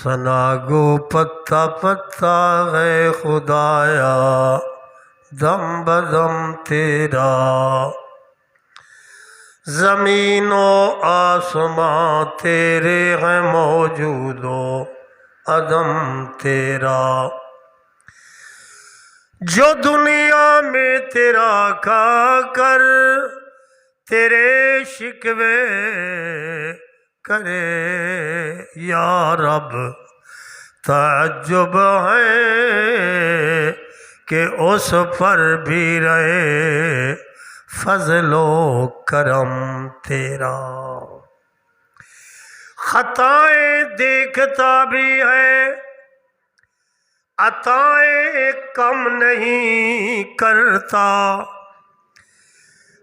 सना गो पत्ता पत्ता है खुदाया, दम बदम तेरा। ज़मीनो आसमां तेरे हैं मौजूदो, अदम तेरा। जो दुनिया में तेरा का कर तेरे शिकवे करे, या रब ताज्जुब है कि उस पर भी रहे फजलो करम तेरा। खताएं देखता भी है, अताएं कम नहीं करता।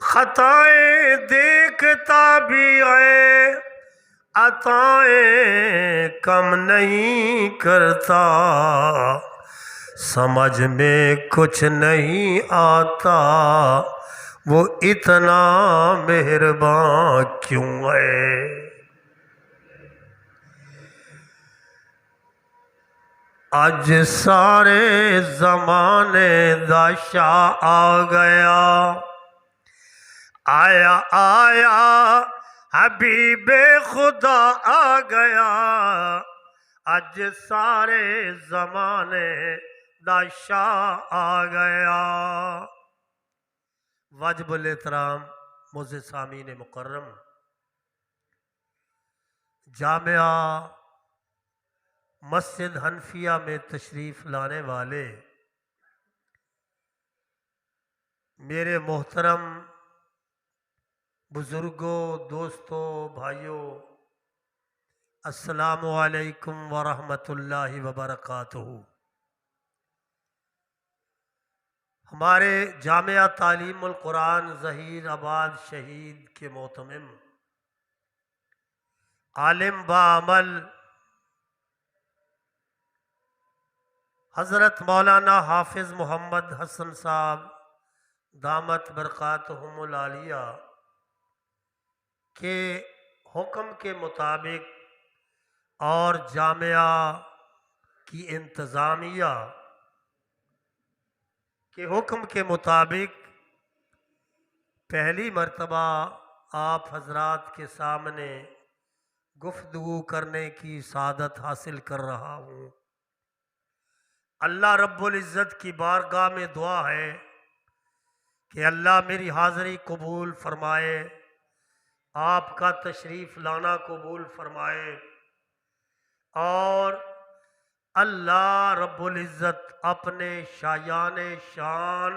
खताएं देखता भी है, अताएं कम नहीं करता। समझ में कुछ नहीं आता वो इतना मेहरबान क्यों है। अज सारे ज़माने दा शाह आ गया, आया आया हबीबे खुदा आ गया। अज सारे ज़माने दा शाह आ गया। वाजिबुल एहतराम मुअज़्ज़िज़ सामीन मुकर्रम, जामिया मस्जिद हनफिया में तशरीफ़ लाने वाले मेरे मोहतरम बुज़ुर्गों, दोस्तों, भाइयों, अस्सलामु अलैकुम व रहमतुल्लाहि व बरकातुहू। हमारे जामिया तालीमुल कुरान ज़हीराबाद शहीद के मोहतमिम आलिम बाअमल हज़रत मौलाना हाफिज़ मोहम्मद हसन साहब दामत बरकातहुमुल आलिया के हुक्म के मुताबिक और जामिया की इंतज़ामिया के हुक्म के मुताबिक पहली मर्तबा आप हजरात के सामने गुफ्तगू करने की सादत हासिल कर रहा हूँ। अल्लाह रब्बुल इज़्ज़त की बारगाह में दुआ है कि अल्लाह मेरी हाज़िरी कबूल फरमाए, आपका तशरीफ़ लाना कबूल फरमाए और अल्लाह रब्बुल इज़्ज़त अपने शायान शान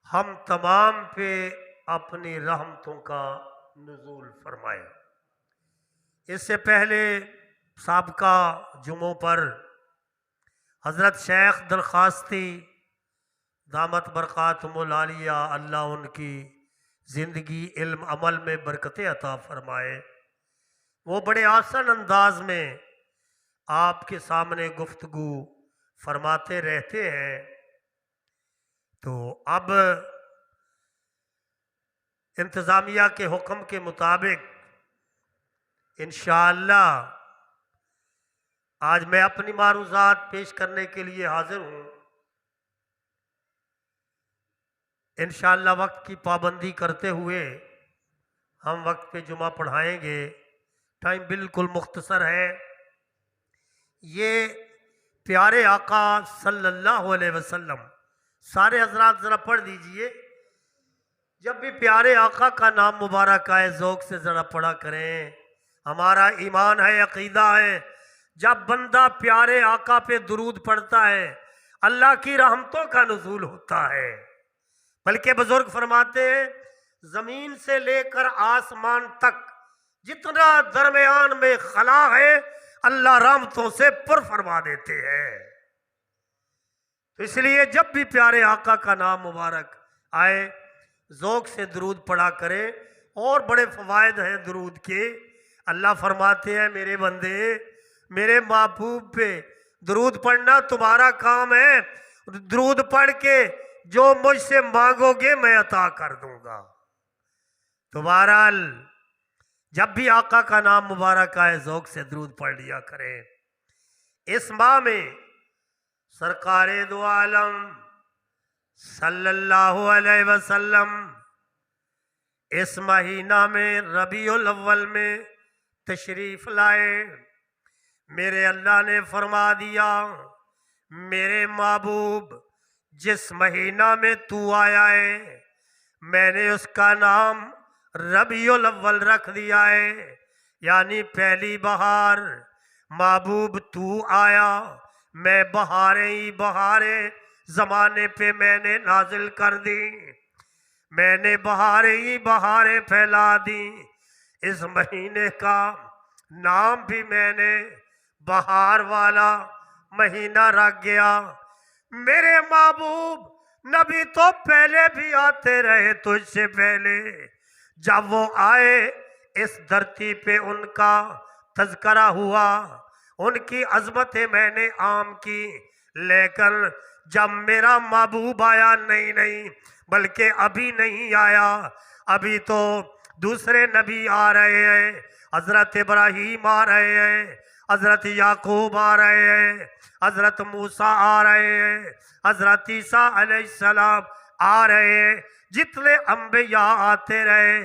हम तमाम पे अपनी रहमतों का नुज़ूल फरमाए। इससे पहले साबका जुमों पर हज़रत शेख दरख्वास्ती दामत बरकातुहुमुल आलिया अल्लाह उनकी ज़िंदगी इल्म अमल में बरकतें अता फरमाए, वो बड़े आसान अंदाज में आपके सामने गुफ्तगू फरमाते रहते हैं। तो अब इंतज़ामिया के हुक्म के मुताबिक इंशाअल्लाह आज मैं अपनी मारूज़ात पेश करने के लिए हाजिर हूँ। इंशाअल्लाह वक्त की पाबंदी करते हुए हम वक्त पे जुमा पढ़ाएंगे। टाइम बिल्कुल मुख्तसर है। ये प्यारे आका सल्लल्लाहु अलैहि वसल्लम, सारे हजरात ज़रा पढ़ दीजिए। जब भी प्यारे आका का नाम मुबारक आए ज़ौक़ से ज़रा पढ़ा करें। हमारा ईमान है, अक़ीदा है, जब बंदा प्यारे आका पे दुरूद पढ़ता है अल्लाह की रहमतों का नुज़ूल होता है। बल्कि बुजुर्ग फरमाते हैं ज़मीन से लेकर आसमान तक जितना दरमियान में खला है अल्लाह रहमतों से पुर फरमा देते हैं। तो इसलिए जब भी प्यारे आका का नाम मुबारक आए ज़ौक़ से दुरूद पढ़ा करें। और बड़े फ़वाइद हैं दुरूद के। अल्लाह फरमाते हैं मेरे बंदे, मेरे महबूब पे दुरूद पढ़ना तुम्हारा काम है। दुरूद पढ़ के जो मुझसे मांगोगे मैं अता कर दूंगा। तो बहरहाल जब भी आका का नाम मुबारक आए ज़ौक़ से दरूद पढ़ लिया करें। इस माह में सरकारे दो आलम सल्लल्लाहु अलैहि वसल्लम इस महीना में रबीउल अव्वल में तशरीफ़ लाए। मेरे अल्लाह ने फरमा दिया, मेरे महबूब जिस महीना में तू आया है मैंने उसका नाम रबीउल अव्वल रख दिया है, यानी पहली बहार। महबूब तू आया, मैं बहारें ही बहारें ज़माने पे मैंने नाजिल कर दी, मैंने बहारें ही बहारें फैला दी। इस महीने का नाम भी मैंने बहार वाला महीना रख गया। मेरे महबूब नबी तो पहले भी आते रहे तुझसे पहले, जब वो आए इस धरती पे उनका तज़किरा हुआ, उनकी अज़मतें मैंने आम की। लेकिन जब मेरा महबूब आया नहीं बल्कि अभी नहीं आया, अभी तो दूसरे नबी आ रहे हैं। हज़रत इब्राहीम आ रहे हैं, हज़रत याकूब आ रहे हैं, हज़रत मूसा आ रहे हैं, हज़रत ईसा अलैहिस्सलाम आ रहे हैं। जितने अंबिया आते रहे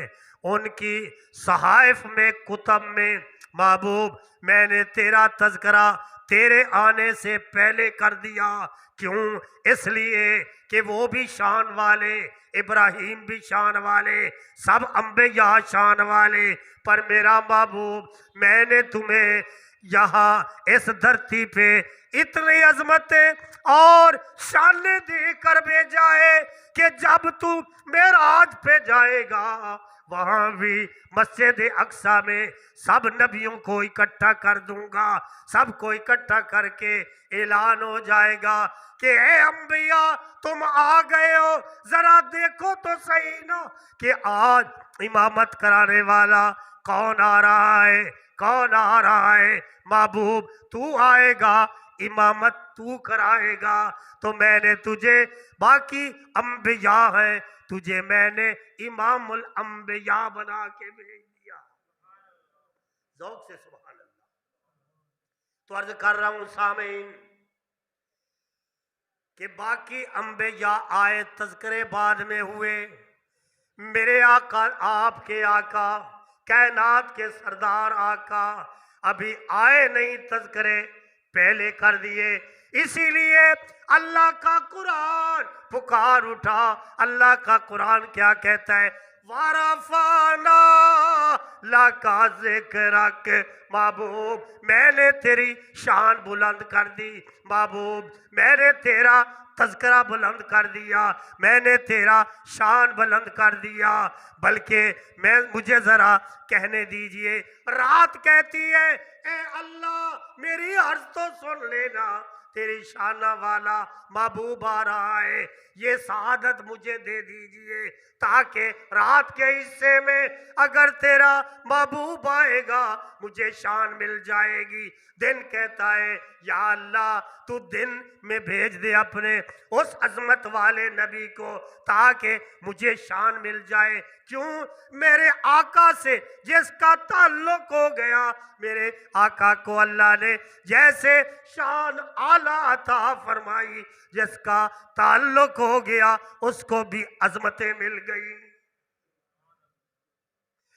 उनकी सहाइफ में कुतब में महबूब मैंने तेरा तज़किरा तेरे आने से पहले कर दिया। क्यों? इसलिए कि वो भी शान वाले, इब्राहीम भी शान वाले, सब अंबिया शान वाले, पर मेरा महबूब मैंने तुम्हें यहाँ इस धरती पे इतनी अजमतें और शाने देकर भेजा है कि जब तू मेराज पे जाएगा वहां भी मस्जिद अक्सा में सब नबियों को इकट्ठा कर दूंगा। सबको इकट्ठा करके ऐलान हो जाएगा कि ए अंबिया तुम आ गए हो, जरा देखो तो सही ना कि आज इमामत कराने वाला कौन आ रहा है, कौन आ रहा है। महबूब तू आएगा, इमामत तू कराएगा, तो मैंने तुझे, बाकी अंबिया है, तुझे मैंने इमामुल अंबिया बना के भेज दिया। ज़ौक़ से सुभान अल्लाह। तो अर्ज कर रहा हूं सामीन कि बाकी अंबिया आए, तज़किरे बाद में हुए। मेरे आका, आपके आका, कायनात के सरदार आका अभी आए नहीं, तज़किरे पहले कर दिए। इसीलिए अल्लाह का कुरान पुकार उठा। अल्लाह का कुरान क्या कहता है? वारफाना लाका ज़िक्रक, महबूब मैंने तेरी शान बुलंद कर दी। महबूब मैंने तेरा तज़किरा बुलंद कर दिया, मैंने तेरा शान बुलंद कर दिया। बल्कि मुझे ज़रा कहने दीजिए। रात कहती है ए अल्लाह मेरी अर्ज़ तो सुन लेना, तेरी शाना वाला महबूब आ रहा है, ये सआदत मुझे दे दीजिए ताकि रात के हिस्से में अगर तेरा महबूब आएगा मुझे शान मिल जाएगी। दिन कहता है या अल्लाह तू दिन में भेज दे अपने उस अजमत वाले नबी को ताकि मुझे शान मिल जाए। क्यों? मेरे आका से जिसका ताल्लुक हो गया, मेरे आका को अल्लाह ने जैसे शान आला अता फरमाई, जिसका ताल्लुक हो गया उसको भी अजमतें मिल गई।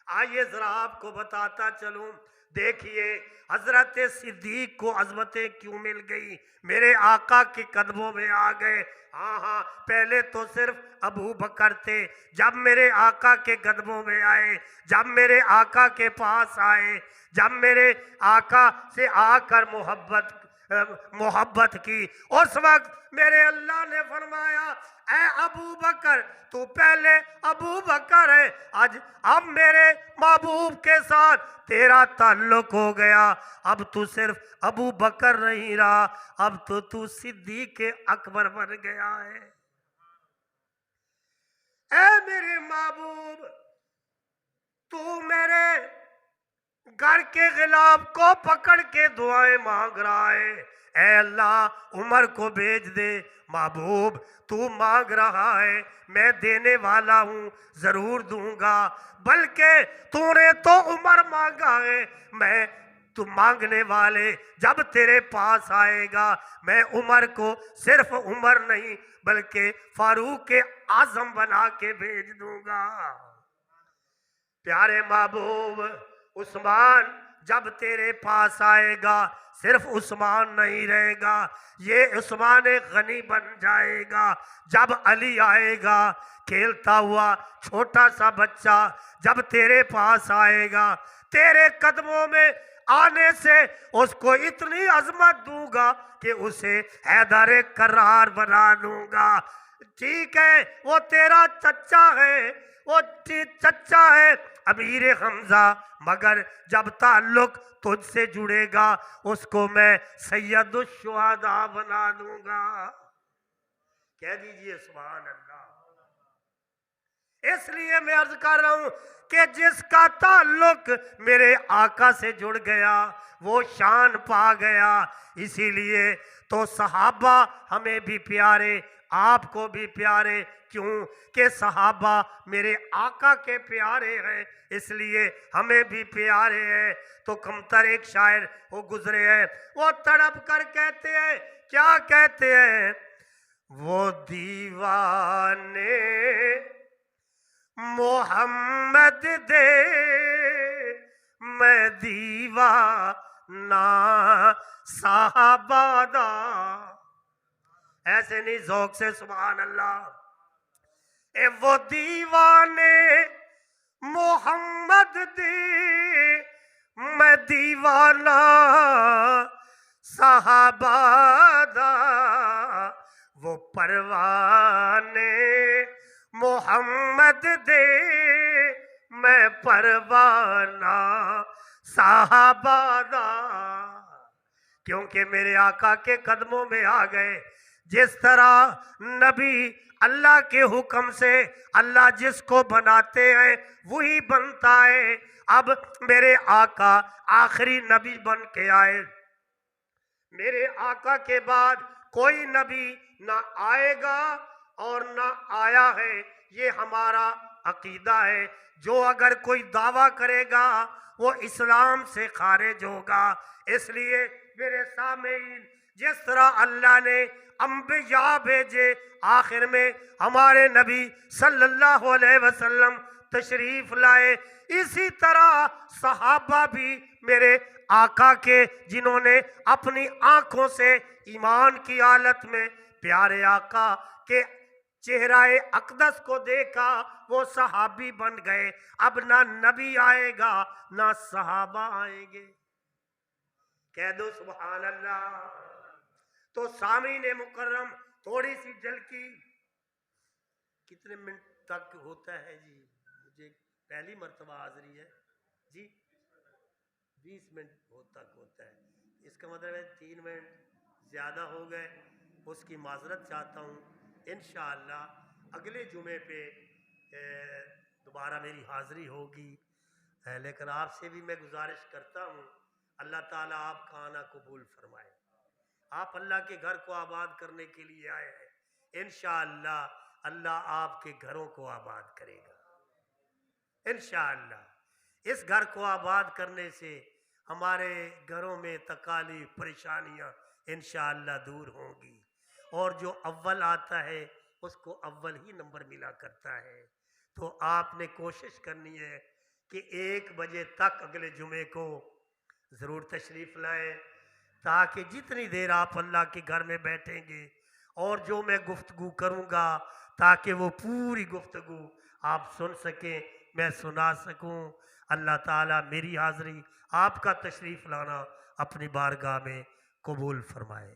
आइए जरा आपको बताता चलूं। देखिए हजरत सिद्दीक को अजमतें क्यों मिल गई? मेरे आका के कदमों में आ गए। हाँ, पहले तो सिर्फ अबू बकर थे। जब मेरे आका के कदमों में आए, जब मेरे आका के पास आए, जब मेरे आका से आकर मोहब्बत की, उस वक्त मेरे अल्लाह ने फरमाया ऐ अबू बकर तू पहले अबू बकर है, आज अब मेरे महबूब के साथ तेरा ताल्लुक हो गया। अब तू सिर्फ अबू बकर नहीं रहा, अब तो तू सिद्दीक अकबर बन गया है। ऐ मेरे महबूब तू मेरे घर के गिलाफ को पकड़ के दुआएं मांग रहा है, ऐ अल्लाह उमर को भेज दे। महबूब तू मांग रहा है, मैं देने वाला हूँ, जरूर दूंगा। बल्कि तूने तो उमर मांगा है, मैं तू मांगने वाले जब तेरे पास आएगा, मैं उमर को सिर्फ उमर नहीं बल्कि फारूक आजम बना के भेज दूंगा। प्यारे महबूब उस्मान जब तेरे पास आएगा, सिर्फ उस्मान नहीं रहेगा, ये उस्मान गनी बन जाएगा। जब अली आएगा खेलता हुआ छोटा सा बच्चा, जब तेरे पास आएगा, तेरे कदमों में आने से उसको इतनी अजमत दूंगा कि उसे हैदर करार बना दूंगा। ठीक है, वो तेरा चच्चा है, वो चच्चा है अमीर हमजा, मगर जब ताल्लुक तुझसे जुड़ेगा उसको मैं सैयदुश शुहदा बना दूंगा। कह दीजिए सुभान अल्लाह। इसलिए मैं अर्ज कर रहा हूं कि जिसका ताल्लुक मेरे आका से जुड़ गया वो शान पा गया। इसीलिए तो सहाबा हमें भी प्यारे, आपको भी प्यारे, क्यों कि सहाबा मेरे आका के प्यारे हैं, इसलिए हमें भी प्यारे हैं। तो कमतर एक शायर वो गुजरे हैं, वो तड़प कर कहते हैं, क्या कहते हैं? वो दीवाने मोहम्मद दे, मैं दीवाना साहबा दा। ऐसे नहीं, ज़ौक़ से सुभान अल्लाह। ए वो दीवाने मोहम्मद दे, मैं दीवाना साहबा दा। वो परवाने मोहम्मद दे, मैं परवाना साहबा दा। क्योंकि मेरे आका के कदमों में आ गए। जिस तरह नबी अल्लाह के हुक्म से अल्लाह जिसको बनाते हैं वही बनता है। अब मेरे आका आखिरी नबी बन के आए, मेरे आका के बाद कोई नबी ना आएगा और ना आया है, ये हमारा अकीदा है। जो अगर कोई दावा करेगा वो इस्लाम से खारिज होगा। इसलिए मेरे सामईन, जिस तरह अल्लाह ने अंबिया भेजे, आखिर में हमारे नबी सल्लल्लाहु अलैहि वसल्लम तशरीफ लाए, इसी तरह सहाबा भी मेरे आका के, जिन्होंने अपनी आंखों से ईमान की हालत में प्यारे आका के चेहराए अकदस को देखा, वो सहाबी बन गए। अब ना नबी आएगा ना सहाबा आएंगे। कह दो सुभान अल्लाह। तो सामीने मुकर्रम, थोड़ी सी झलकी, कितने मिनट तक होता है जी? मुझे पहली मर्तबा हाजिरी है जी, 20 मिनट तक होता है। इसका मतलब है 3 मिनट ज़्यादा हो गए, उसकी माजरत चाहता हूँ। इंशाअल्लाह अगले जुमे पे दोबारा मेरी हाज़िरी होगी। लेकिन आपसे भी मैं गुजारिश करता हूँ, अल्लाह ताला आपका आना कबूल फरमाए। आप अल्लाह के घर को आबाद करने के लिए आए हैं, इंशाअल्लाह अल्लाह आपके घरों को आबाद करेगा इंशाअल्लाह। इस घर को आबाद करने से हमारे घरों में तकालीफ परेशानियां इंशाअल्लाह दूर होंगी, और जो अव्वल आता है उसको अव्वल ही नंबर मिला करता है। तो आपने कोशिश करनी है कि 1 बजे तक अगले जुमे को ज़रूर तशरीफ़ लाएं, ताकि जितनी देर आप अल्लाह के घर में बैठेंगे और जो मैं गुफ्तगू करूँगा, ताकि वो पूरी गुफ्तगू आप सुन सकें, मैं सुना सकूँ। अल्लाह ताला मेरी हाज़िरी, आपका तशरीफ़ लाना अपनी बारगाह में कबूल फरमाए।